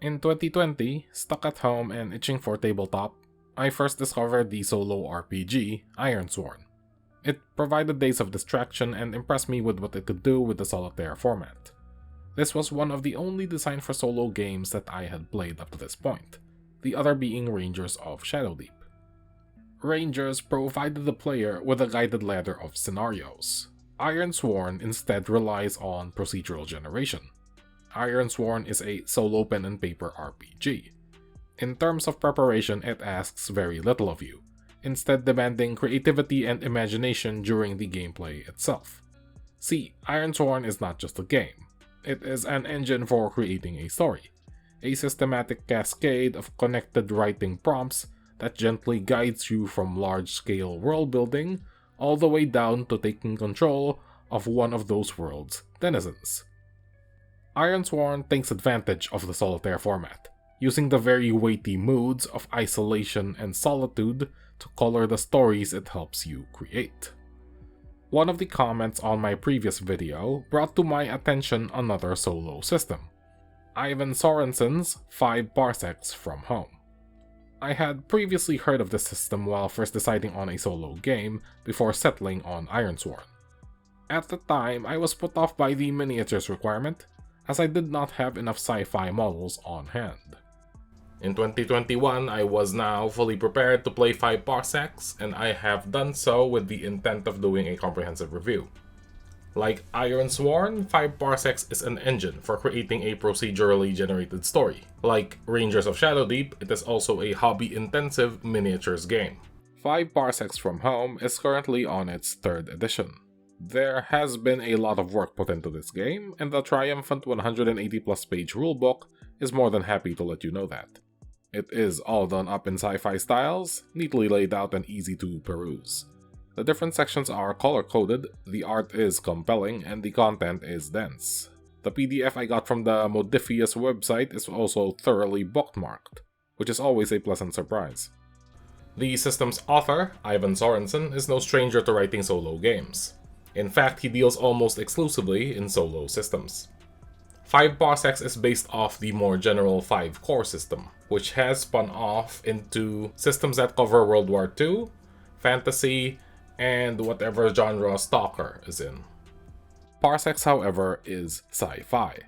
In 2020, stuck at home and itching for tabletop, I first discovered the solo RPG, Ironsworn. It provided days of distraction and impressed me with what it could do with the solitaire format. This was one of the only design for solo games that I had played up to this point, the other being Rangers of Shadowdeep. Rangers provided the player with a guided ladder of scenarios. Ironsworn instead relies on procedural generation. Ironsworn is a solo pen and paper RPG. In terms of preparation, it asks very little of you, instead demanding creativity and imagination during the gameplay itself. See, Ironsworn is not just a game. It is an engine for creating a story, a systematic cascade of connected writing prompts that gently guides you from large-scale world building all the way down to taking control of one of those world's denizens. Ironsworn takes advantage of the solitaire format, using the very weighty moods of isolation and solitude to color the stories it helps you create. One of the comments on my previous video brought to my attention another solo system, Ivan Sorensen's 5 Parsecs From Home. I had previously heard of this system while first deciding on a solo game before settling on Ironsworn. At the time, I was put off by the miniatures requirement, as I did not have enough sci-fi models on hand. In 2021, I was now fully prepared to play 5 Parsecs, and I have done so with the intent of doing a comprehensive review. Like Ironsworn, 5 Parsecs is an engine for creating a procedurally generated story. Like Rangers of Shadowdeep, it is also a hobby-intensive miniatures game. 5 Parsecs From Home is currently on its 3rd edition. There has been a lot of work put into this game, and the triumphant 180+ page rulebook is more than happy to let you know that. It is all done up in sci-fi styles, neatly laid out and easy to peruse. The different sections are color-coded, the art is compelling, and the content is dense. The PDF I got from the Modiphius website is also thoroughly bookmarked, which is always a pleasant surprise. The system's author, Ivan Sorensen, is no stranger to writing solo games. In fact, he deals almost exclusively in solo systems. 5 Parsecs is based off the more general 5 core system, which has spun off into systems that cover World War II, fantasy, and whatever genre Stalker is in. Parsecs, however, is sci-fi.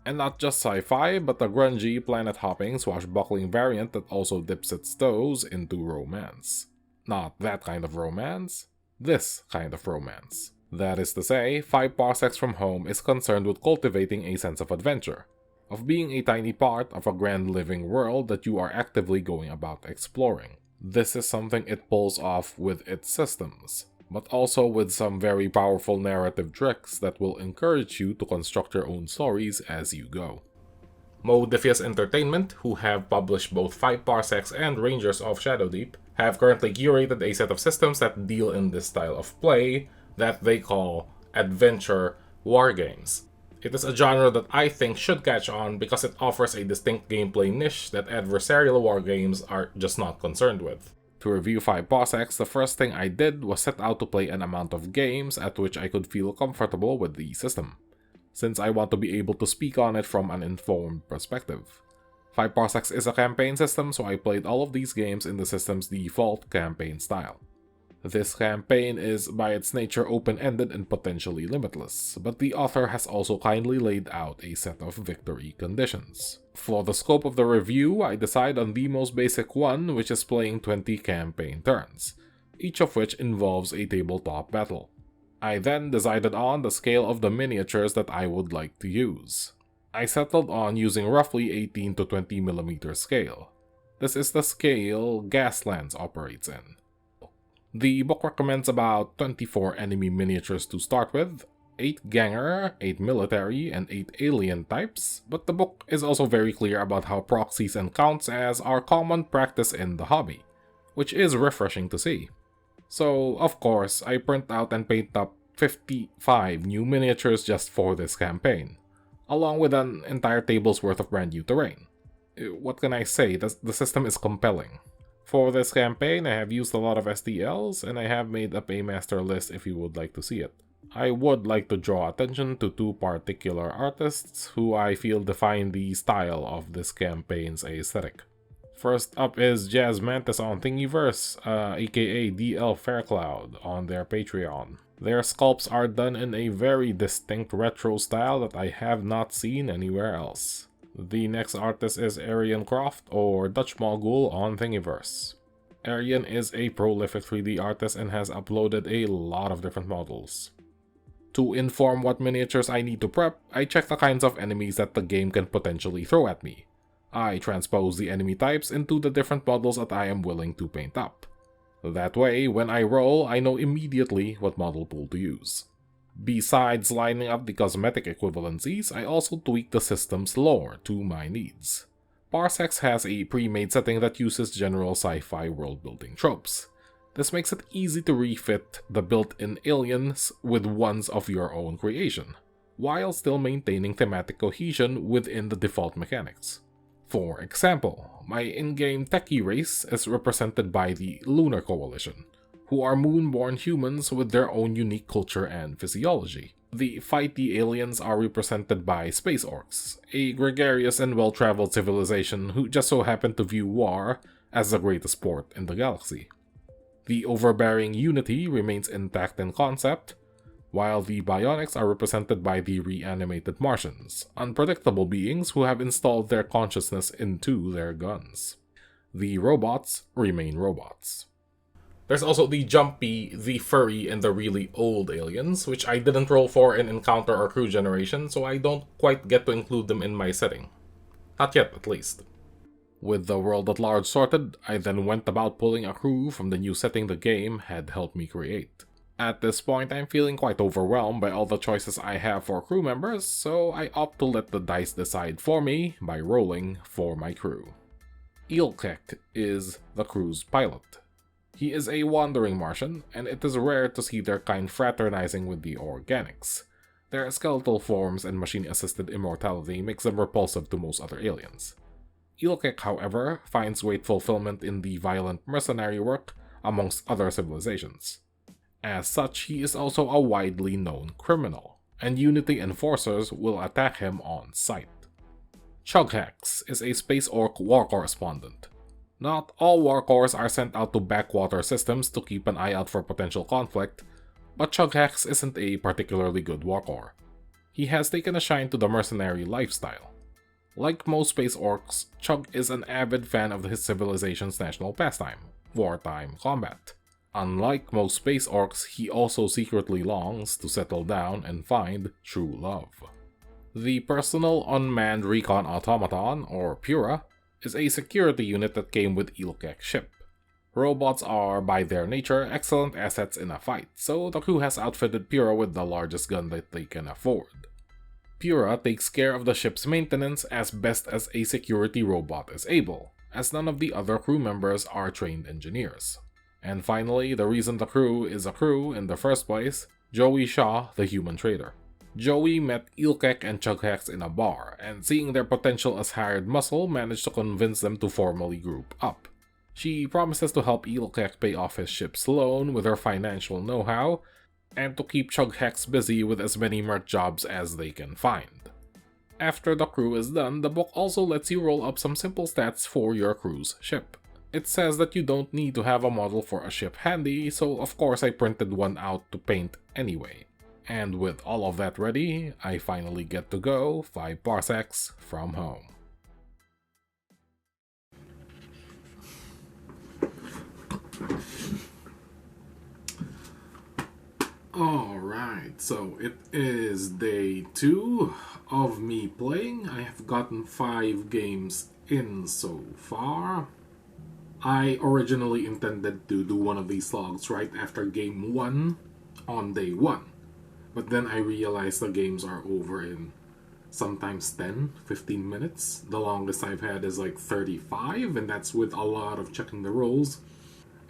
And not just sci-fi, but a grungy, planet-hopping, swashbuckling variant that also dips its toes into romance. Not that kind of romance, this kind of romance. That is to say, 5 Parsecs From Home is concerned with cultivating a sense of adventure, of being a tiny part of a grand living world that you are actively going about exploring. This is something it pulls off with its systems, but also with some very powerful narrative tricks that will encourage you to construct your own stories as you go. Modiphius Entertainment, who have published both 5 Parsecs and Rangers of Shadowdeep, have currently curated a set of systems that deal in this style of play that they call adventure wargames. It is a genre that I think should catch on because it offers a distinct gameplay niche that adversarial wargames are just not concerned with. To review 5 Parsecs, the first thing I did was set out to play an amount of games at which I could feel comfortable with the system, since I want to be able to speak on it from an informed perspective. 5 Parsecs is a campaign system, so I played all of these games in the system's default campaign style. This campaign is by its nature open-ended and potentially limitless, but the author has also kindly laid out a set of victory conditions. For the scope of the review, I decide on the most basic one, which is playing 20 campaign turns, each of which involves a tabletop battle. I then decided on the scale of the miniatures that I would like to use. I settled on using roughly 18 to 20mm scale. This is the scale Gaslands operates in. The book recommends about 24 enemy miniatures to start with, 8 Ganger, 8 Military, and 8 Alien types, but the book is also very clear about how proxies and counts as are common practice in the hobby, which is refreshing to see. So, of course, I print out and paint up 55 new miniatures just for this campaign, along with an entire table's worth of brand new terrain. What can I say? The system is compelling. For this campaign, I have used a lot of STLs, and I have made up a master list if you would like to see it. I would like to draw attention to two particular artists who I feel define the style of this campaign's aesthetic. First up is Jazz Mantis on Thingiverse, aka DL Faircloud, on their Patreon. Their sculpts are done in a very distinct retro style that I have not seen anywhere else. The next artist is Arian Croft, or Dutch Mogul, on Thingiverse. Arian is a prolific 3D artist and has uploaded a lot of different models. To inform what miniatures I need to prep, I check the kinds of enemies that the game can potentially throw at me. I transpose the enemy types into the different models that I am willing to paint up. That way, when I roll, I know immediately what model pool to use. Besides lining up the cosmetic equivalencies, I also tweak the system's lore to my needs. Parsecs has a pre-made setting that uses general sci-fi world-building tropes. This makes it easy to refit the built-in aliens with ones of your own creation, while still maintaining thematic cohesion within the default mechanics. For example, my in-game techie race is represented by the Lunar Coalition, who are moon-born humans with their own unique culture and physiology. The fighty aliens are represented by Space Orcs, a gregarious and well-traveled civilization who just so happen to view war as the greatest sport in the galaxy. The overbearing Unity remains intact in concept, while the Bionics are represented by the reanimated Martians, unpredictable beings who have installed their consciousness into their guns. The robots remain robots. There's also the jumpy, the furry, and the really old aliens, which I didn't roll for in Encounter or Crew Generation, so I don't quite get to include them in my setting. Not yet, at least. With the world at large sorted, I then went about pulling a crew from the new setting the game had helped me create. At this point, I'm feeling quite overwhelmed by all the choices I have for crew members, so I opt to let the dice decide for me by rolling for my crew. Eelkek is the crew's pilot. He is a wandering Martian, and it is rare to see their kind fraternizing with the organics. Their skeletal forms and machine-assisted immortality makes them repulsive to most other aliens. Eelkek, however, finds great fulfillment in the violent mercenary work amongst other civilizations. As such, he is also a widely known criminal, and Unity enforcers will attack him on sight. Chughax is a Space Orc war correspondent. Not all war cores are sent out to backwater systems to keep an eye out for potential conflict, but Chughax isn't a particularly good war core. He has taken a shine to the mercenary lifestyle. Like most Space Orcs, Chug is an avid fan of his civilization's national pastime, wartime combat. Unlike most Space Orcs, he also secretly longs to settle down and find true love. The Personal Unmanned Recon Automaton, or Pura, is a security unit that came with Eelkek's ship. Robots are, by their nature, excellent assets in a fight, so the crew has outfitted Pura with the largest gun that they can afford. Pura takes care of the ship's maintenance as best as a security robot is able, as none of the other crew members are trained engineers. And finally, the reason the crew is a crew in the first place, Joey Shaw, the human trader. Joey met Eelkek and Chughax in a bar, and seeing their potential as hired muscle, managed to convince them to formally group up. She promises to help Eelkek pay off his ship's loan with her financial know-how, and to keep Chughax busy with as many merc jobs as they can find. After the crew is done, the book also lets you roll up some simple stats for your crew's ship. It says that you don't need to have a model for a ship handy, so of course I printed one out to paint anyway. And with all of that ready, I finally get to go 5 parsecs from home. Alright, so it is day 2 of me playing. I have gotten 5 games in so far. I originally intended to do one of these vlogs right after game 1 on day 1. But then I realized the games are over in sometimes 10-15 minutes. The longest I've had is like 35, and that's with a lot of checking the rolls.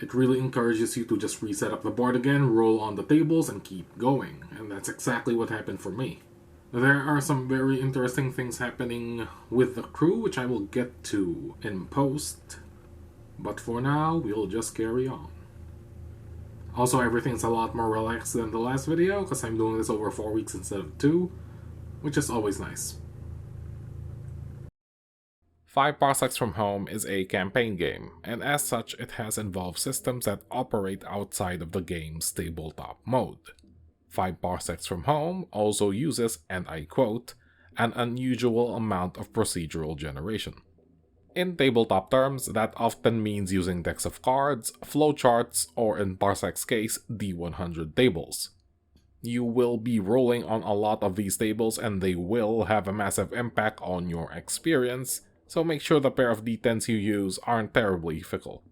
It really encourages you to just reset up the board again, roll on the tables, and keep going. And that's exactly what happened for me. There are some very interesting things happening with the crew, which I will get to in post. But for now, we'll just carry on. Also, everything's a lot more relaxed than the last video because I'm doing this over 4 weeks instead of 2, which is always nice. Five Parsecs From Home is a campaign game, and as such it has involved systems that operate outside of the game's tabletop mode. Five Parsecs From Home also uses, and I quote, an unusual amount of procedural generation. In tabletop terms, that often means using decks of cards, flowcharts, or in Parsek's case, D100 tables. You will be rolling on a lot of these tables and they will have a massive impact on your experience, so make sure the pair of D10s you use aren't terribly fickle.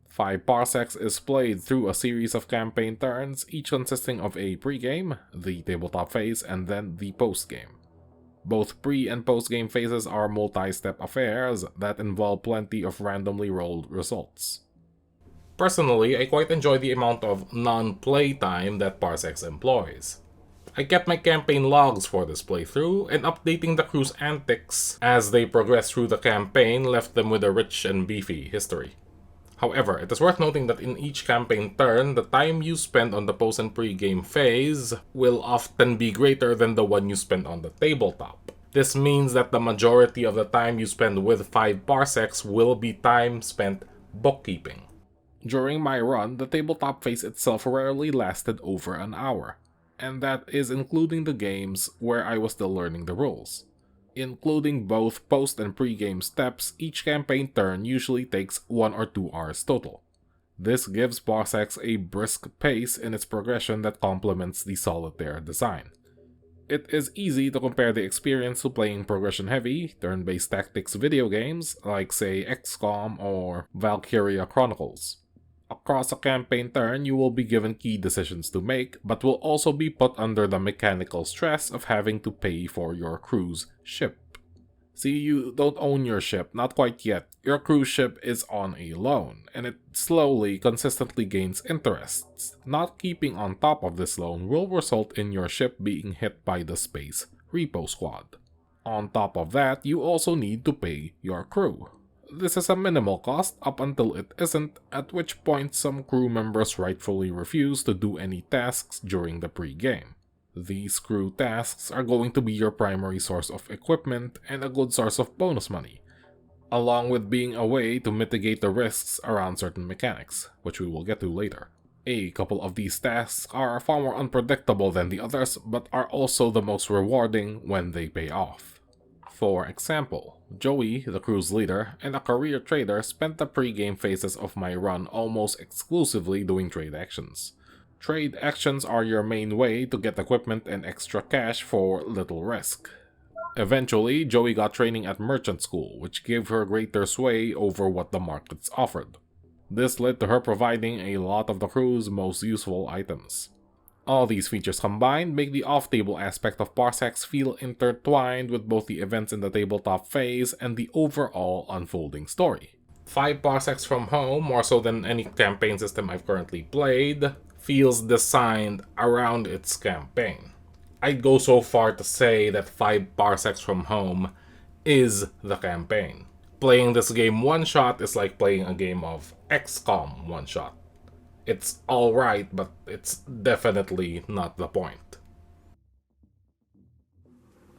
5 Parsecs is played through a series of campaign turns, each consisting of a pre-game, the tabletop phase, and then the post-game. Both pre- and post-game phases are multi-step affairs that involve plenty of randomly rolled results. Personally, I quite enjoy the amount of non-play time that Parsecs employs. I kept my campaign logs for this playthrough, and updating the crew's antics as they progress through the campaign left them with a rich and beefy history. However, it is worth noting that in each campaign turn, the time you spend on the post and pre-game phase will often be greater than the one you spend on the tabletop. This means that the majority of the time you spend with 5 Parsecs will be time spent bookkeeping. During my run, the tabletop phase itself rarely lasted over an hour, and that is including the games where I was still learning the rules. Including both post and pre-game steps, each campaign turn usually takes 1 or 2 hours total. This gives Parsecs a brisk pace in its progression that complements the solitaire design. It is easy to compare the experience to playing progression-heavy, turn-based tactics video games like say XCOM or Valkyria Chronicles. Across a campaign turn, you will be given key decisions to make, but will also be put under the mechanical stress of having to pay for your crew's ship. See, you don't own your ship, not quite yet. Your cruise ship is on a loan, and it slowly, consistently gains interest. Not keeping on top of this loan will result in your ship being hit by the space repo squad. On top of that, you also need to pay your crew. This is a minimal cost up until it isn't, at which point some crew members rightfully refuse to do any tasks during the pre-game. These crew tasks are going to be your primary source of equipment and a good source of bonus money, along with being a way to mitigate the risks around certain mechanics, which we will get to later. A couple of these tasks are far more unpredictable than the others, but are also the most rewarding when they pay off. For example, Joey, the crew's leader, and a career trader spent the pre-game phases of my run almost exclusively doing trade actions. Trade actions are your main way to get equipment and extra cash for little risk. Eventually, Joey got training at merchant school, which gave her greater sway over what the markets offered. This led to her providing a lot of the crew's most useful items. All these features combined make the off-table aspect of Parsecs feel intertwined with both the events in the tabletop phase and the overall unfolding story. 5 Parsecs From Home, more so than any campaign system I've currently played, feels designed around its campaign. I'd go so far to say that 5 Parsecs From Home is the campaign. Playing this game one-shot is like playing a game of XCOM one-shot. It's alright, but it's definitely not the point.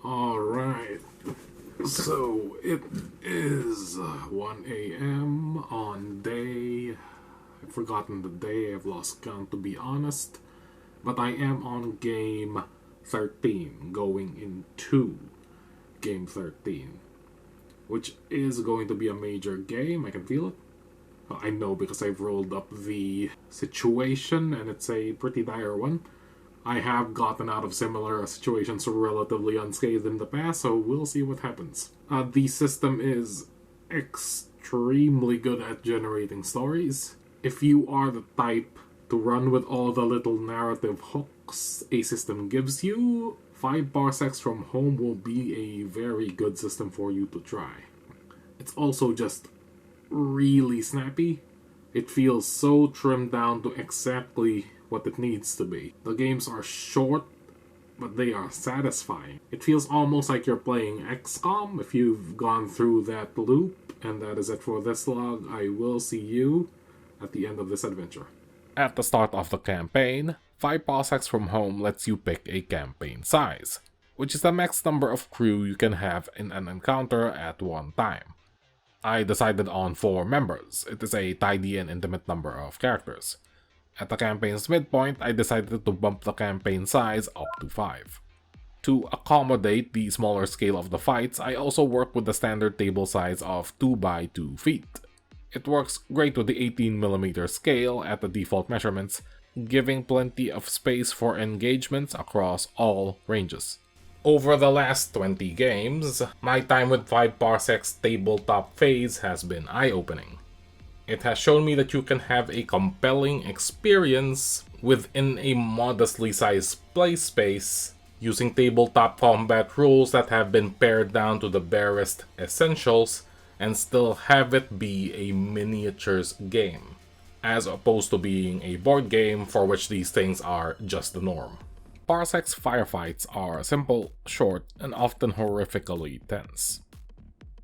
Alright, so it is 1 a.m. on day... I've forgotten the day, I've lost count to be honest. But I am on game 13, going into game 13. Which is going to be a major game, I can feel it. I know because I've rolled up the situation and it's a pretty dire one. I have gotten out of similar situations relatively unscathed in the past, so we'll see what happens. The system is extremely good at generating stories. If you are the type to run with all the little narrative hooks a system gives you, 5 Parsecs From Home will be a very good system for you to try. It's also just really snappy. It feels so trimmed down to exactly what it needs to be. The games are short, but they are satisfying. It feels almost like you're playing XCOM if you've gone through that loop. And that is it for this log. I will see you at the end of this adventure. At the start of the campaign, Five Parsecs From Home lets you pick a campaign size, which is the max number of crew you can have in an encounter at one time. I decided on 4 members. It is a tidy and intimate number of characters. At the campaign's midpoint, I decided to bump the campaign size up to 5. To accommodate the smaller scale of the fights, I also work with the standard table size of 2 by 2 feet. It works great with the 18mm scale at the default measurements, giving plenty of space for engagements across all ranges. Over the last 20 games, my time with 5 Parsecs tabletop phase has been eye-opening. It has shown me that you can have a compelling experience within a modestly sized play space, using tabletop combat rules that have been pared down to the barest essentials, and still have it be a miniatures game, as opposed to being a board game for which these things are just the norm. Parsecs firefights are simple, short, and often horrifically tense.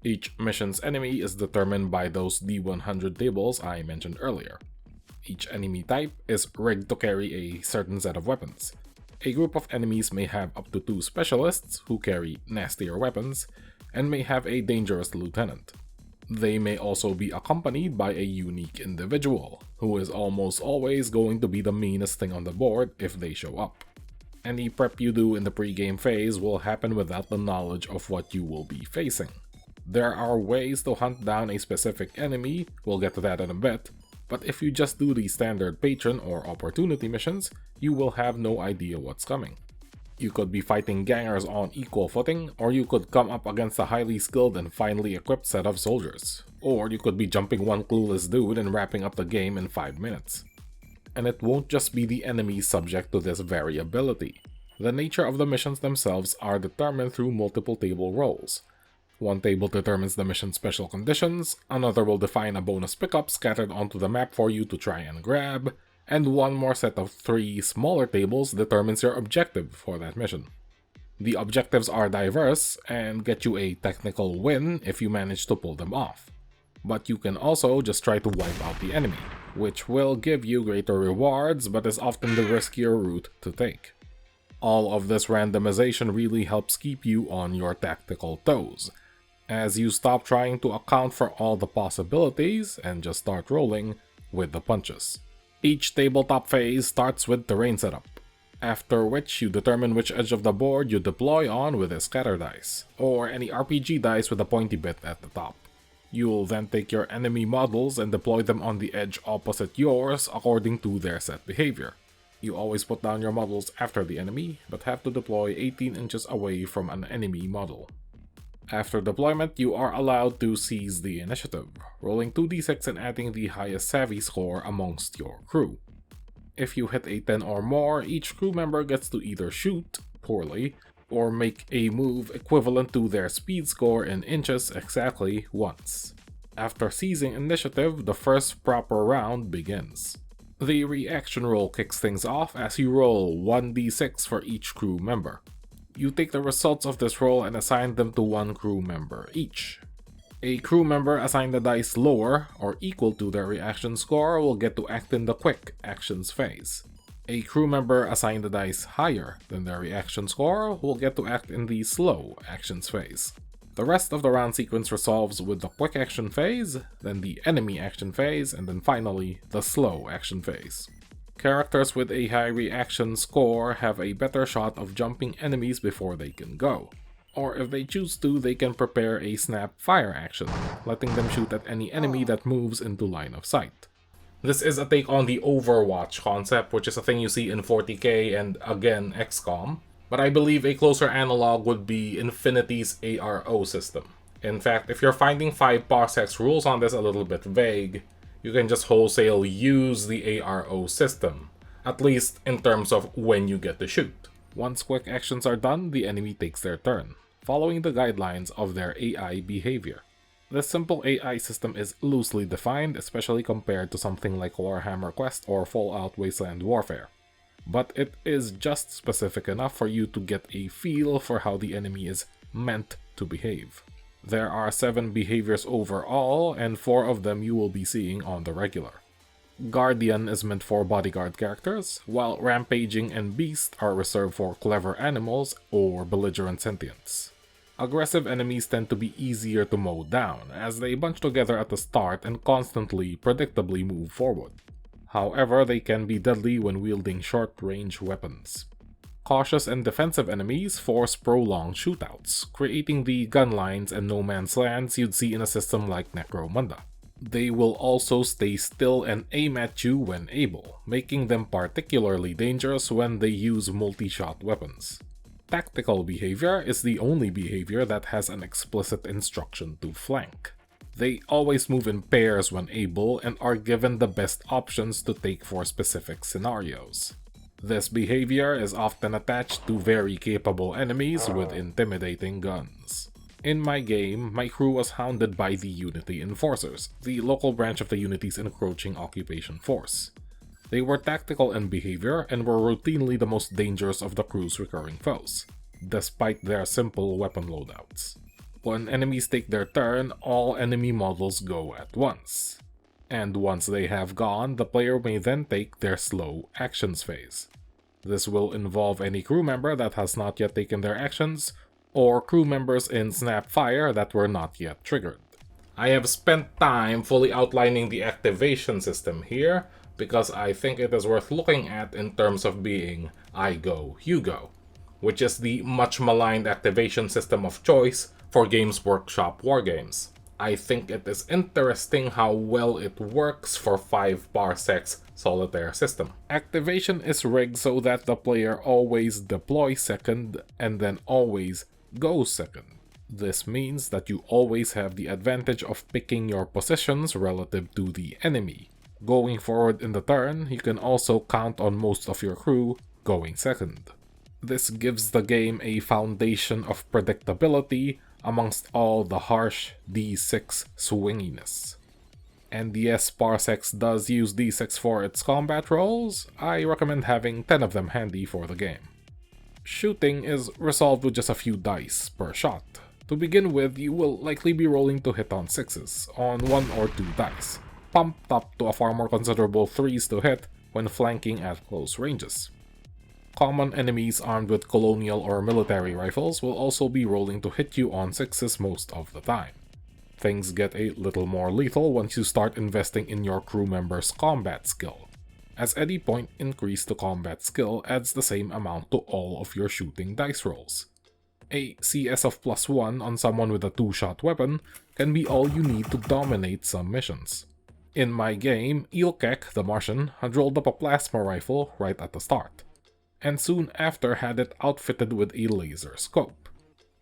Each mission's enemy is determined by those D100 tables I mentioned earlier. Each enemy type is rigged to carry a certain set of weapons. A group of enemies may have up to 2 specialists who carry nastier weapons, and may have a dangerous lieutenant. They may also be accompanied by a unique individual, who is almost always going to be the meanest thing on the board if they show up. Any prep you do in the pre-game phase will happen without the knowledge of what you will be facing. There are ways to hunt down a specific enemy, we'll get to that in a bit, but if you just do the standard patron or opportunity missions, you will have no idea what's coming. You could be fighting gangers on equal footing, or you could come up against a highly skilled and finely equipped set of soldiers. Or you could be jumping one clueless dude and wrapping up the game in 5 minutes. And it won't just be the enemies subject to this variability. The nature of the missions themselves are determined through multiple table rolls. One table determines the mission's special conditions, another will define a bonus pickup scattered onto the map for you to try and grab, and one more set of 3 smaller tables determines your objective for that mission. The objectives are diverse and get you a technical win if you manage to pull them off. But you can also just try to wipe out the enemy, which will give you greater rewards but is often the riskier route to take. All of this randomization really helps keep you on your tactical toes, as you stop trying to account for all the possibilities and just start rolling with the punches. Each tabletop phase starts with terrain setup, after which you determine which edge of the board you deploy on with a scatter dice, or any RPG dice with a pointy bit at the top. You'll then take your enemy models and deploy them on the edge opposite yours according to their set behavior. You always put down your models after the enemy, but have to deploy 18 inches away from an enemy model. After deployment, you are allowed to seize the initiative, rolling 2d6 and adding the highest savvy score amongst your crew. If you hit a 10 or more, each crew member gets to either shoot poorly or make a move equivalent to their speed score in inches exactly once. After seizing initiative, the first proper round begins. The reaction roll kicks things off as you roll 1d6 for each crew member. You take the results of this roll and assign them to 1 crew member each. A crew member assigned a dice lower or equal to their reaction score will get to act in the quick actions phase. A crew member assigned a dice higher than their reaction score will get to act in the slow actions phase. The rest of the round sequence resolves with the quick action phase, then the enemy action phase, and then finally the slow action phase. Characters with a high reaction score have a better shot of jumping enemies before they can go. Or if they choose to, they can prepare a snap fire action, letting them shoot at any enemy that moves into line of sight. This is a take on the Overwatch concept, which is a thing you see in 40k and again XCOM, but I believe a closer analog would be Infinity's ARO system. In fact, if you're finding 5 Parsecs rules on this a little bit vague, you can just wholesale use the ARO system, at least in terms of when you get to shoot. Once quick actions are done, the enemy takes their turn, following the guidelines of their AI behavior. This simple AI system is loosely defined, especially compared to something like Warhammer Quest or Fallout Wasteland Warfare. But it is just specific enough for you to get a feel for how the enemy is meant to behave. There are 7 behaviors overall, and 4 of them you will be seeing on the regular. Guardian is meant for bodyguard characters, while Rampaging and Beast are reserved for clever animals or belligerent sentients. Aggressive enemies tend to be easier to mow down, as they bunch together at the start and constantly, predictably move forward. However, they can be deadly when wielding short-range weapons. Cautious and defensive enemies force prolonged shootouts, creating the gun lines and no man's lands you'd see in a system like Necromunda. They will also stay still and aim at you when able, making them particularly dangerous when they use multi-shot weapons. Tactical behavior is the only behavior that has an explicit instruction to flank. They always move in pairs when able and are given the best options to take for specific scenarios. This behavior is often attached to very capable enemies with intimidating guns. In my game, my crew was hounded by the Unity Enforcers, the local branch of the Unity's encroaching occupation force. They were tactical in behavior and were routinely the most dangerous of the crew's recurring foes, despite their simple weapon loadouts. When enemies take their turn, all enemy models go at once. And once they have gone, the player may then take their slow actions phase. This will involve any crew member that has not yet taken their actions, or crew members in Snapfire that were not yet triggered. I have spent time fully outlining the activation system here, because I think it is worth looking at in terms of being I go, you go, which is the much maligned activation system of choice for Games Workshop wargames. I think it is interesting how well it works for 5 Parsecs solitaire system. Activation is rigged so that the player always deploys second and then always goes second. This means that you always have the advantage of picking your positions relative to the enemy. Going forward in the turn, you can also count on most of your crew going second. This gives the game a foundation of predictability amongst all the harsh D6 swinginess. And yes, Parsecs does use D6 for its combat rolls. I recommend having 10 of them handy for the game. Shooting is resolved with just a few dice per shot. To begin with, you will likely be rolling to hit on 6s on 1 or 2 dice, pumped up to a far more considerable 3s to hit when flanking at close ranges. Common enemies armed with colonial or military rifles will also be rolling to hit you on 6s most of the time. Things get a little more lethal once you start investing in your crew member's combat skill, as any point increase to combat skill adds the same amount to all of your shooting dice rolls. A CS of +1 on someone with a 2-shot weapon can be all you need to dominate some missions. In my game, Ilkek, the Martian, had rolled up a plasma rifle right at the start, and soon after had it outfitted with a laser scope.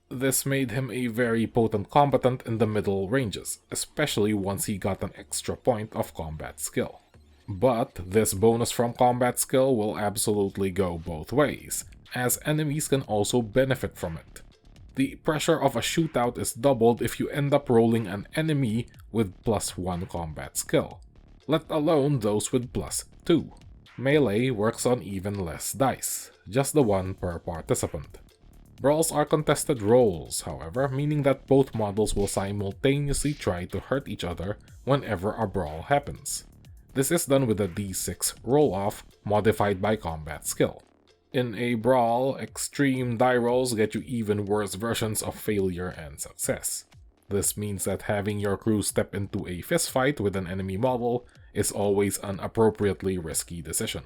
This made him a very potent combatant in the middle ranges, especially once he got an extra point of combat skill. But this bonus from combat skill will absolutely go both ways, as enemies can also benefit from it. The pressure of a shootout is doubled if you end up rolling an enemy with +1 combat skill, let alone those with +2. Melee works on even less dice, just the 1 per participant. Brawls are contested rolls, however, meaning that both models will simultaneously try to hurt each other whenever a brawl happens. This is done with a D6 roll-off modified by combat skill. In a brawl, extreme die rolls get you even worse versions of failure and success. This means that having your crew step into a fistfight with an enemy model is always an appropriately risky decision.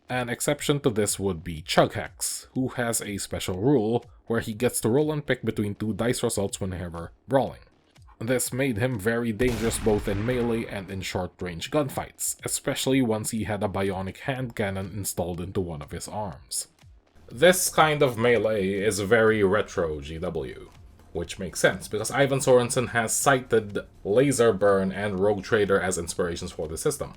An exception to this would be Chughax, who has a special rule where he gets to roll and pick between 2 dice results whenever brawling. This made him very dangerous both in melee and in short-range gunfights, especially once he had a bionic hand cannon installed into one of his arms. This kind of melee is very retro GW, which makes sense because Ivan Sorensen has cited Laser Burn and Rogue Trader as inspirations for the system.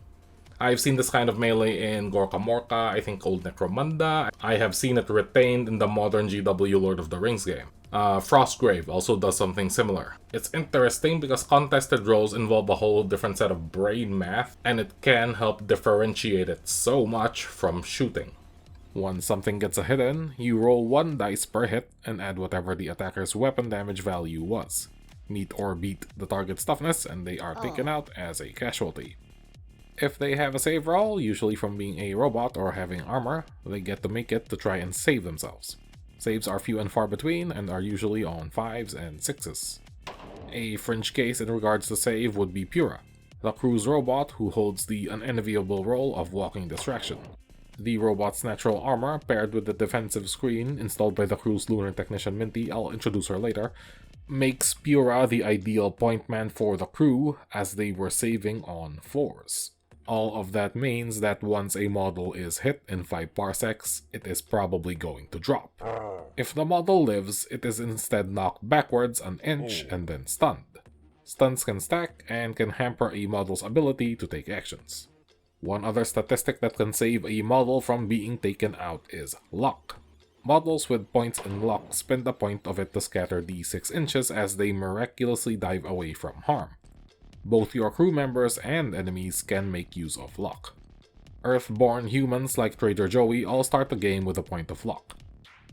I've seen this kind of melee in Gorka Morka, I think Old Necromunda. I have seen it retained in the modern GW Lord of the Rings game. Frostgrave also does something similar. It's interesting because contested rolls involve a whole different set of brain math, and it can help differentiate it so much from shooting. Once something gets a hit in, you roll 1 dice per hit and add whatever the attacker's weapon damage value was. Meet or beat the target's toughness and they are taken out as a casualty. If they have a save roll, usually from being a robot or having armor, they get to make it to try and save themselves. Saves are few and far between and are usually on 5s and 6s. A fringe case in regards to save would be Pura, the crew's robot who holds the unenviable role of walking distraction. The robot's natural armor, paired with the defensive screen installed by the crew's lunar technician Minty, I'll introduce her later, makes Pura the ideal point man for the crew as they were saving on 4s. All of that means that once a model is hit in 5 parsecs, it is probably going to drop. If the model lives, it is instead knocked backwards an inch and then stunned. Stuns can stack and can hamper a model's ability to take actions. One other statistic that can save a model from being taken out is luck. Models with points in luck spend a point of it to scatter the 6 inches as they miraculously dive away from harm. Both your crew members and enemies can make use of luck. Earth-born humans like Trader Joey all start the game with a point of luck.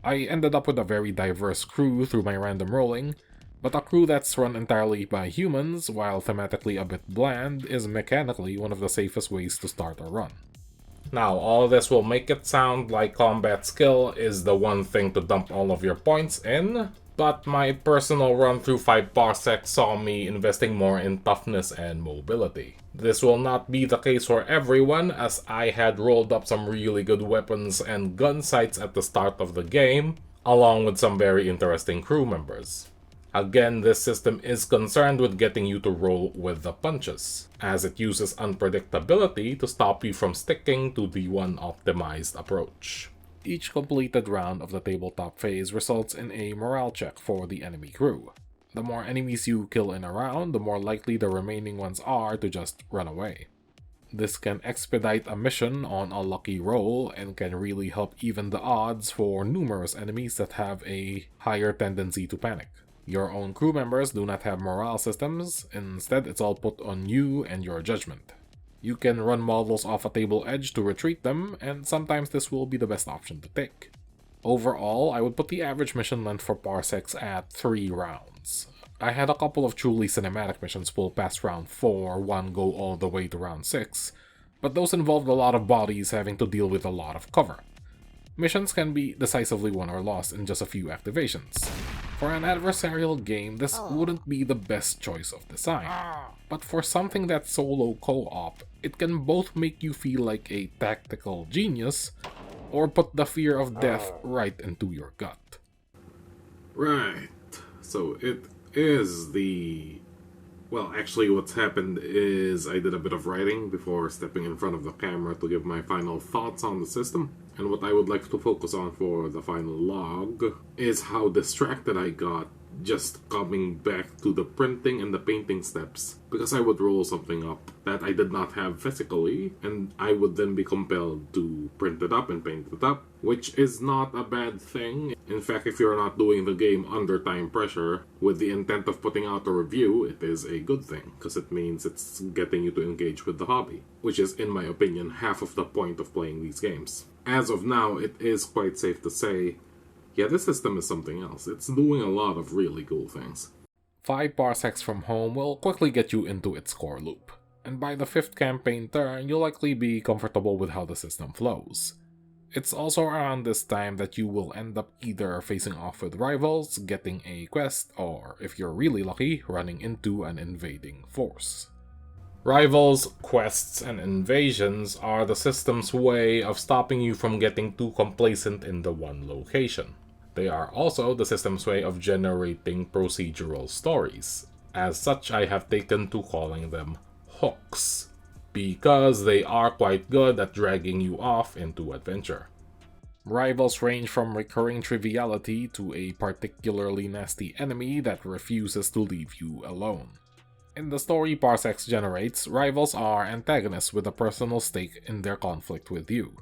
I ended up with a very diverse crew through my random rolling, but a crew that's run entirely by humans, while thematically a bit bland, is mechanically one of the safest ways to start a run. Now, all this will make it sound like combat skill is the one thing to dump all of your points in, but my personal run through 5 parsecs saw me investing more in toughness and mobility. This will not be the case for everyone, as I had rolled up some really good weapons and gun sights at the start of the game, along with some very interesting crew members. Again, this system is concerned with getting you to roll with the punches, as it uses unpredictability to stop you from sticking to the one optimized approach. Each completed round of the tabletop phase results in a morale check for the enemy crew. The more enemies you kill in a round, the more likely the remaining ones are to just run away. This can expedite a mission on a lucky roll and can really help even the odds for numerous enemies that have a higher tendency to panic. Your own crew members do not have morale systems, instead it's all put on you and your judgment. You can run models off a table edge to retreat them, and sometimes this will be the best option to take. Overall, I would put the average mission length for parsecs at 3 rounds. I had a couple of truly cinematic missions pull past round 4, one go all the way to round 6, but those involved a lot of bodies having to deal with a lot of cover. Missions can be decisively won or lost in just a few activations. For an adversarial game, this wouldn't be the best choice of design, but for something that's solo co-op, it can both make you feel like a tactical genius, or put the fear of death right into your gut. Right, so it is the... Well, actually what's happened is I did a bit of writing before stepping in front of the camera to give my final thoughts on the system. And what I would like to focus on for the final log is how distracted I got just coming back to the printing and the painting steps, because I would roll something up that I did not have physically, and I would then be compelled to print it up and paint it up, which is not a bad thing. In fact, if you're not doing the game under time pressure with the intent of putting out a review, it is a good thing, because it means it's getting you to engage with the hobby, which is, in my opinion, half of the point of playing these games. As of now, it is quite safe to say, yeah, this system is something else. It's doing a lot of really cool things. 5 Parsecs From Home will quickly get you into its core loop, and by the 5th campaign turn, you'll likely be comfortable with how the system flows. It's also around this time that you will end up either facing off with rivals, getting a quest, or, if you're really lucky, running into an invading force. Rivals, quests, and invasions are the system's way of stopping you from getting too complacent in the one location. They are also the system's way of generating procedural stories. As such, I have taken to calling them hooks, because they are quite good at dragging you off into adventure. Rivals range from recurring triviality to a particularly nasty enemy that refuses to leave you alone. In the story Parsecs generates, rivals are antagonists with a personal stake in their conflict with you.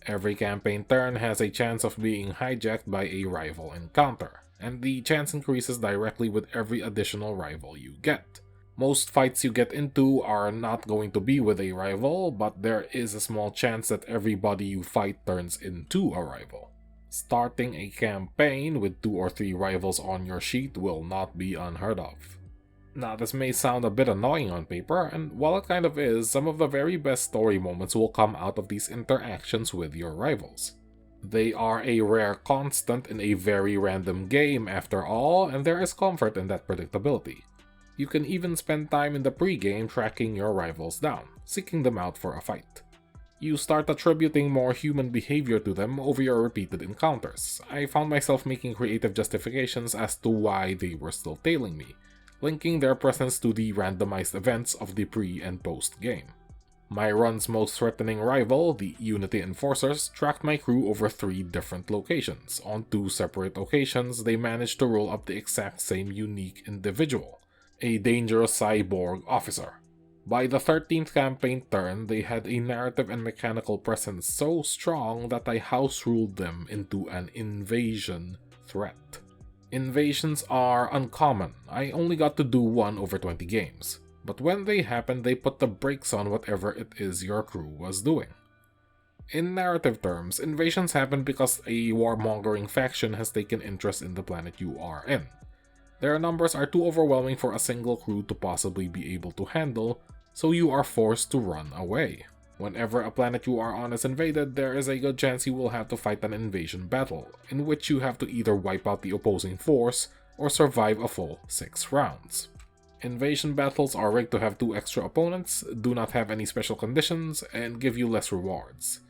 Every campaign turn has a chance of being hijacked by a rival encounter, and the chance increases directly with every additional rival you get. Most fights you get into are not going to be with a rival, but there is a small chance that everybody you fight turns into a rival. Starting a campaign with 2 or 3 rivals on your sheet will not be unheard of. Now, this may sound a bit annoying on paper, and while it kind of is, some of the very best story moments will come out of these interactions with your rivals. They are a rare constant in a very random game after all, and there is comfort in that predictability. You can even spend time in the pre-game tracking your rivals down, seeking them out for a fight. You start attributing more human behavior to them over your repeated encounters. I found myself making creative justifications as to why they were still tailing me, linking their presence to the randomized events of the pre- and post-game. My run's most threatening rival, the Unity Enforcers, tracked my crew over 3 different locations. On 2 separate occasions, they managed to roll up the exact same unique individual, a dangerous cyborg officer. By the 13th campaign turn, they had a narrative and mechanical presence so strong that I house-ruled them into an invasion threat. Invasions are uncommon. I only got to do 1 over 20 games. But when they happen, they put the brakes on whatever it is your crew was doing. In narrative terms, invasions happen because a warmongering faction has taken interest in the planet you are in. Their numbers are too overwhelming for a single crew to possibly be able to handle, so you are forced to run away. Whenever a planet you are on is invaded, there is a good chance you will have to fight an invasion battle, in which you have to either wipe out the opposing force or survive a full 6 rounds. Invasion battles are rigged to have 2 extra opponents, do not have any special conditions, and give you less rewards.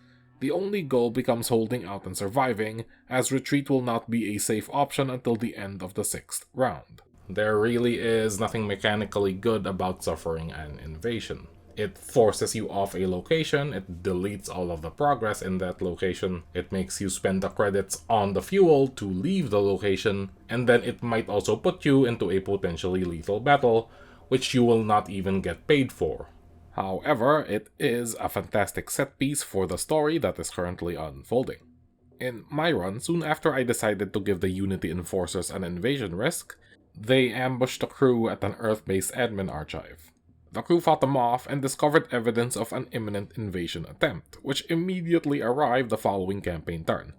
The only goal becomes holding out and surviving, as retreat will not be a safe option until the end of the 6th round. There really is nothing mechanically good about suffering an invasion. It forces you off a location, it deletes all of the progress in that location, it makes you spend the credits on the fuel to leave the location, and then it might also put you into a potentially lethal battle, which you will not even get paid for. However, it is a fantastic set piece for the story that is currently unfolding. In my run, soon after I decided to give the Unity Enforcers an invasion risk, they ambushed the crew at an Earth-based admin archive. The crew fought them off and discovered evidence of an imminent invasion attempt, which immediately arrived the following campaign turn.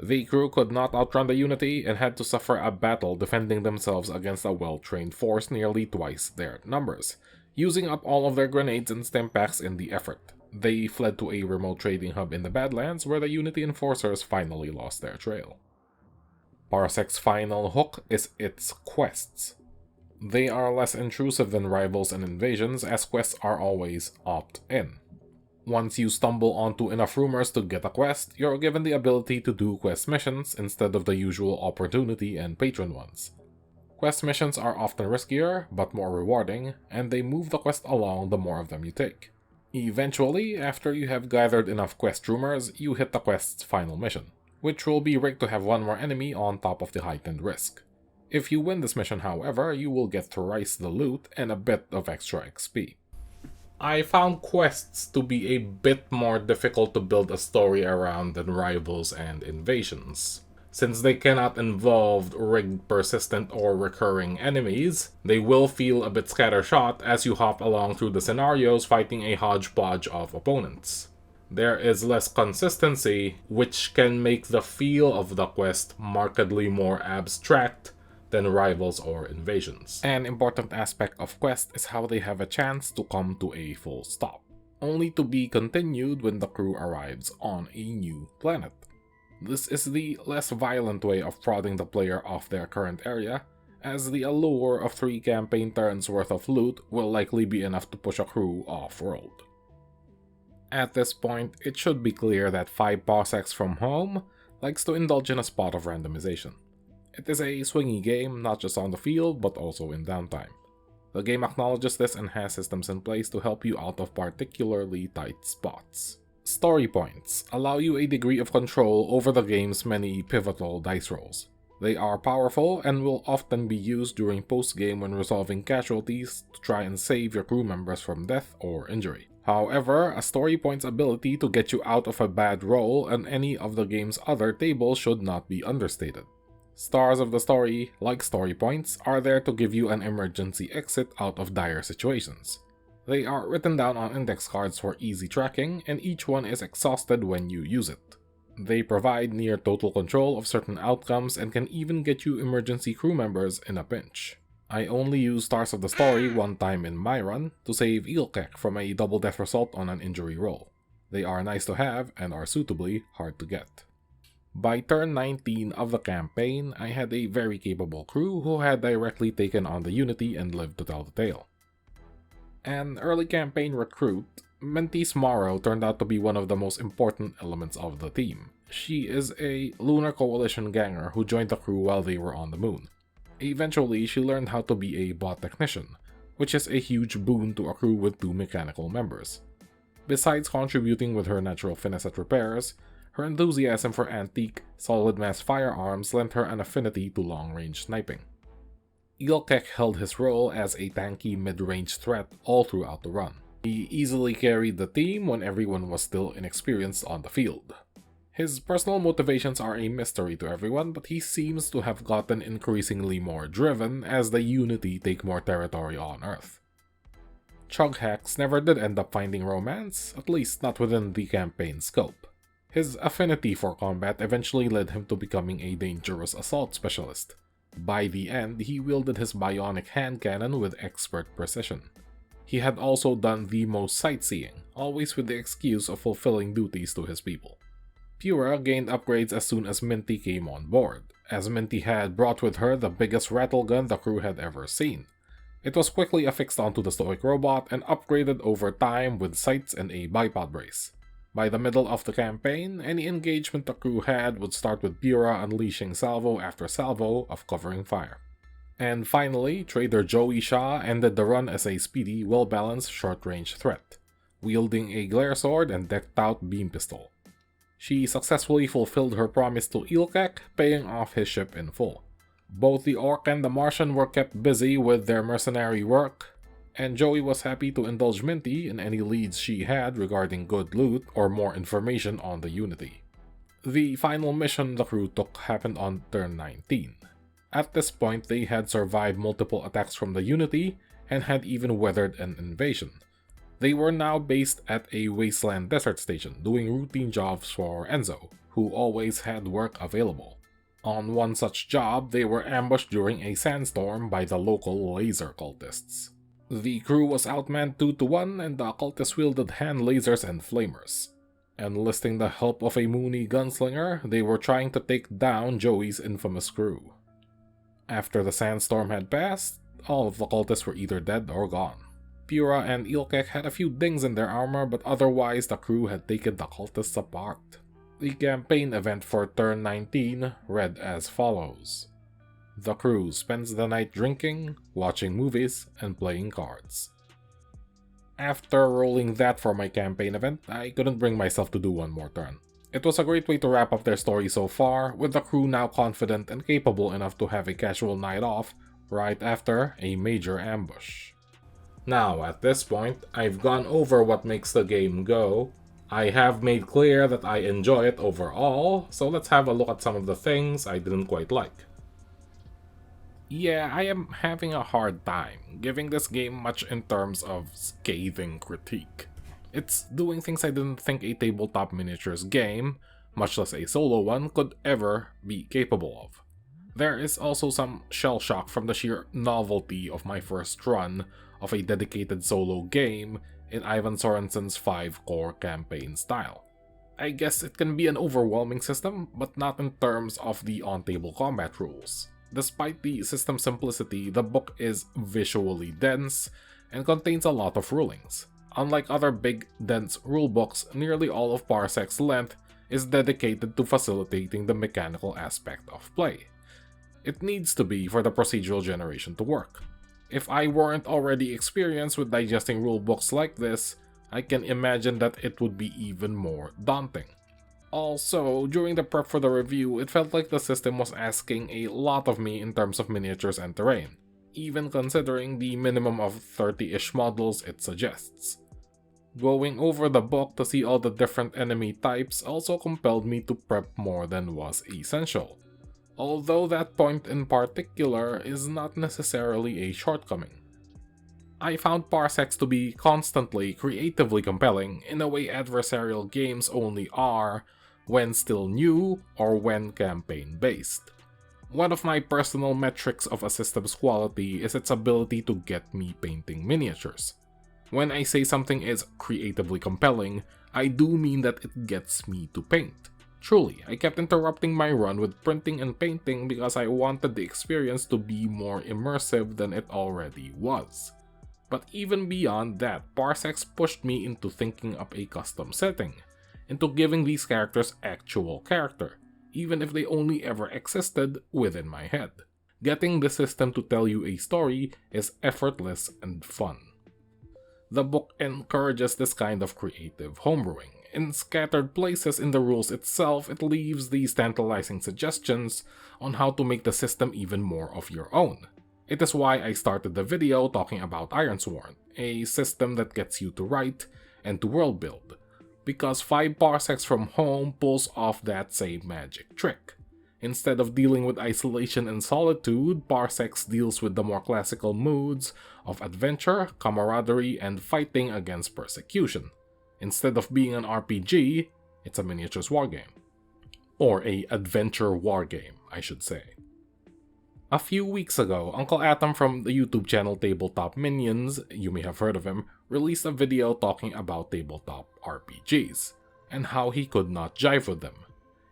The crew could not outrun the Unity and had to suffer a battle defending themselves against a well-trained force nearly twice their numbers, using up all of their grenades and stim packs in the effort. They fled to a remote trading hub in the Badlands where the Unity Enforcers finally lost their trail. Parsec's final hook is its quests. They are less intrusive than rivals and invasions, as quests are always opt-in. Once you stumble onto enough rumors to get a quest, you're given the ability to do quest missions instead of the usual opportunity and patron ones. Quest missions are often riskier, but more rewarding, and they move the quest along the more of them you take. Eventually, after you have gathered enough quest rumors, you hit the quest's final mission, which will be rigged to have 1 more enemy on top of the heightened risk. If you win this mission, however, you will get thrice the loot and a bit of extra XP. I found quests to be a bit more difficult to build a story around than rivals and invasions. Since they cannot involve rigged, persistent, or recurring enemies, they will feel a bit scattershot as you hop along through the scenarios fighting a hodgepodge of opponents. There is less consistency, which can make the feel of the quest markedly more abstract than rivals or invasions. An important aspect of quests is how they have a chance to come to a full stop, only to be continued when the crew arrives on a new planet. This is the less violent way of prodding the player off their current area, as the allure of 3 campaign turns worth of loot will likely be enough to push a crew off-world. At this point, it should be clear that Five Parsecs From Home likes to indulge in a spot of randomization. It is a swingy game, not just on the field, but also in downtime. The game acknowledges this and has systems in place to help you out of particularly tight spots. Story points allow you a degree of control over the game's many pivotal dice rolls. They are powerful and will often be used during post-game when resolving casualties to try and save your crew members from death or injury. However, a story point's ability to get you out of a bad roll on any of the game's other tables should not be understated. Stars of the story, like story points, are there to give you an emergency exit out of dire situations. They are written down on index cards for easy tracking, and each one is exhausted when you use it. They provide near total control of certain outcomes and can even get you emergency crew members in a pinch. I only used Stars of the Story one time in my run to save Ilkek from a double death result on an injury roll. They are nice to have and are suitably hard to get. By turn 19 of the campaign, I had a very capable crew who had directly taken on the Unity and lived to tell the tale. An early campaign recruit, Mentis Morrow turned out to be one of the most important elements of the team. She is a Lunar Coalition ganger who joined the crew while they were on the moon. Eventually, she learned how to be a bot technician, which is a huge boon to a crew with 2 mechanical members. Besides contributing with her natural finesse at repairs, her enthusiasm for antique, solid mass firearms lent her an affinity to long-range sniping. Ilkek held his role as a tanky mid-range threat all throughout the run. He easily carried the team when everyone was still inexperienced on the field. His personal motivations are a mystery to everyone, but he seems to have gotten increasingly more driven as the Unity take more territory on Earth. Chughax never did end up finding romance, at least not within the campaign scope. His affinity for combat eventually led him to becoming a dangerous assault specialist. By the end, he wielded his bionic hand cannon with expert precision. He had also done the most sightseeing, always with the excuse of fulfilling duties to his people. Pura gained upgrades as soon as Minty came on board, as Minty had brought with her the biggest rattle gun the crew had ever seen. It was quickly affixed onto the stoic robot and upgraded over time with sights and a bipod brace. By the middle of the campaign, any engagement the crew had would start with Pura unleashing salvo after salvo of covering fire. And finally, Trader Joey Shaw ended the run as a speedy, well-balanced short-range threat, wielding a glare sword and decked-out beam pistol. She successfully fulfilled her promise to Ilkek, paying off his ship in full. Both the Orc and the Martian were kept busy with their mercenary work, and Joey was happy to indulge Minty in any leads she had regarding good loot or more information on the Unity. The final mission the crew took happened on turn 19. At this point, they had survived multiple attacks from the Unity and had even weathered an invasion. They were now based at a wasteland desert station, doing routine jobs for Enzo, who always had work available. On one such job, they were ambushed during a sandstorm by the local laser cultists. The crew was outmanned 2-1 and the cultists wielded hand lasers and flamers. Enlisting the help of a Mooney gunslinger, they were trying to take down Joey's infamous crew. After the sandstorm had passed, all of the cultists were either dead or gone. Pura and Ilkek had a few dings in their armor, but otherwise the crew had taken the cultists apart. The campaign event for turn 19 read as follows. The crew spends the night drinking, watching movies, and playing cards. After rolling that for my campaign event, I couldn't bring myself to do one more turn. It was a great way to wrap up their story so far, with the crew now confident and capable enough to have a casual night off right after a major ambush. Now, at this point, I've gone over what makes the game go. I have made clear that I enjoy it overall, so let's have a look at some of the things I didn't quite like. Yeah, I am having a hard time giving this game much in terms of scathing critique. It's doing things I didn't think a tabletop miniatures game, much less a solo one, could ever be capable of. There is also some shell shock from the sheer novelty of my first run of a dedicated solo game in Ivan Sorensen's 5-core campaign style. I guess it can be an overwhelming system, but not in terms of the on-table combat rules. Despite the system simplicity, the book is visually dense and contains a lot of rulings. Unlike other big, dense rulebooks, nearly all of Parsec's length is dedicated to facilitating the mechanical aspect of play. It needs to be for the procedural generation to work. If I weren't already experienced with digesting rulebooks like this, I can imagine that it would be even more daunting. Also, during the prep for the review, it felt like the system was asking a lot of me in terms of miniatures and terrain, even considering the minimum of 30-ish models it suggests. Going over the book to see all the different enemy types also compelled me to prep more than was essential, although that point in particular is not necessarily a shortcoming. I found Parsecs to be constantly creatively compelling in a way adversarial games only are when still new or when campaign-based. One of my personal metrics of a system's quality is its ability to get me painting miniatures. When I say something is creatively compelling, I do mean that it gets me to paint. Truly, I kept interrupting my run with printing and painting because I wanted the experience to be more immersive than it already was. But even beyond that, Parsecs pushed me into thinking up a custom setting, into giving these characters actual character, even if they only ever existed within my head. Getting the system to tell you a story is effortless and fun. The book encourages this kind of creative homebrewing. In scattered places in the rules itself, it leaves these tantalizing suggestions on how to make the system even more of your own. It is why I started the video talking about Ironsworn, a system that gets you to write and to world build, because 5 Parsecs From Home pulls off that same magic trick. Instead of dealing with isolation and solitude, Parsecs deals with the more classical moods of adventure, camaraderie, and fighting against persecution. Instead of being an RPG, it's a miniatures wargame. Or a adventure wargame, I should say. A few weeks ago, Uncle Atom from the YouTube channel Tabletop Minions, you may have heard of him, released a video talking about tabletop RPGs, and how he could not jive with them.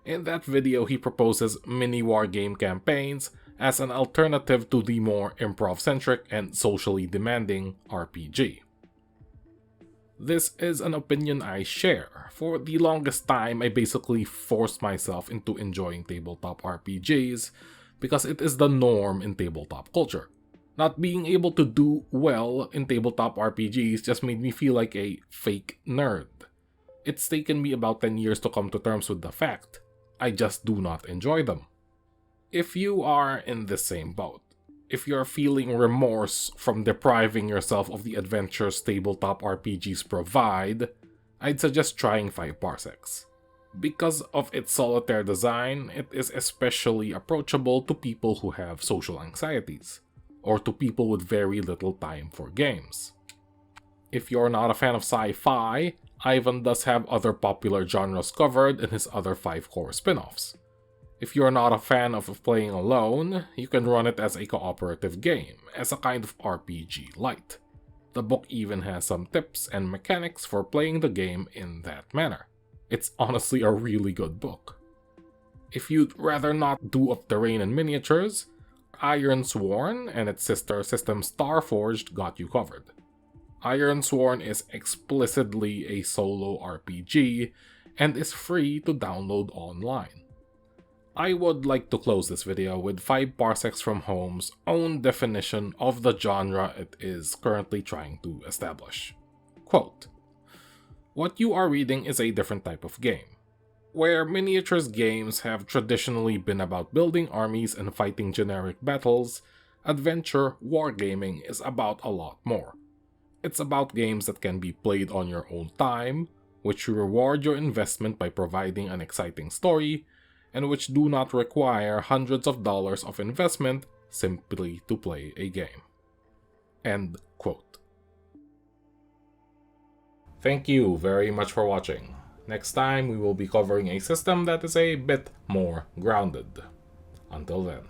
In that video, he proposes mini wargame campaigns as an alternative to the more improv-centric and socially demanding RPG. This is an opinion I share. For the longest time, I basically forced myself into enjoying tabletop RPGs because it is the norm in tabletop culture. Not being able to do well in tabletop RPGs just made me feel like a fake nerd. It's taken me about 10 years to come to terms with the fact I just do not enjoy them. If you are in the same boat, if you're feeling remorse from depriving yourself of the adventures tabletop RPGs provide, I'd suggest trying 5 Parsecs. Because of its solitaire design, it is especially approachable to people who have social anxieties, or to people with very little time for games. If you're not a fan of sci-fi, Ivan does have other popular genres covered in his other 5 core spin-offs. If you're not a fan of playing alone, you can run it as a cooperative game, as a kind of RPG light. The book even has some tips and mechanics for playing the game in that manner. It's honestly a really good book. If you'd rather not do up terrain and miniatures, Ironsworn and its sister system Starforged got you covered. Ironsworn is explicitly a solo RPG and is free to download online. I would like to close this video with 5 Parsecs From Home's own definition of the genre it is currently trying to establish. Quote, "What you are reading is a different type of game. Where miniatures games have traditionally been about building armies and fighting generic battles, adventure wargaming is about a lot more. It's about games that can be played on your own time, which reward your investment by providing an exciting story, and which do not require hundreds of dollars of investment simply to play a game." End quote. Thank you very much for watching. Next time we will be covering a system that is a bit more grounded. Until then.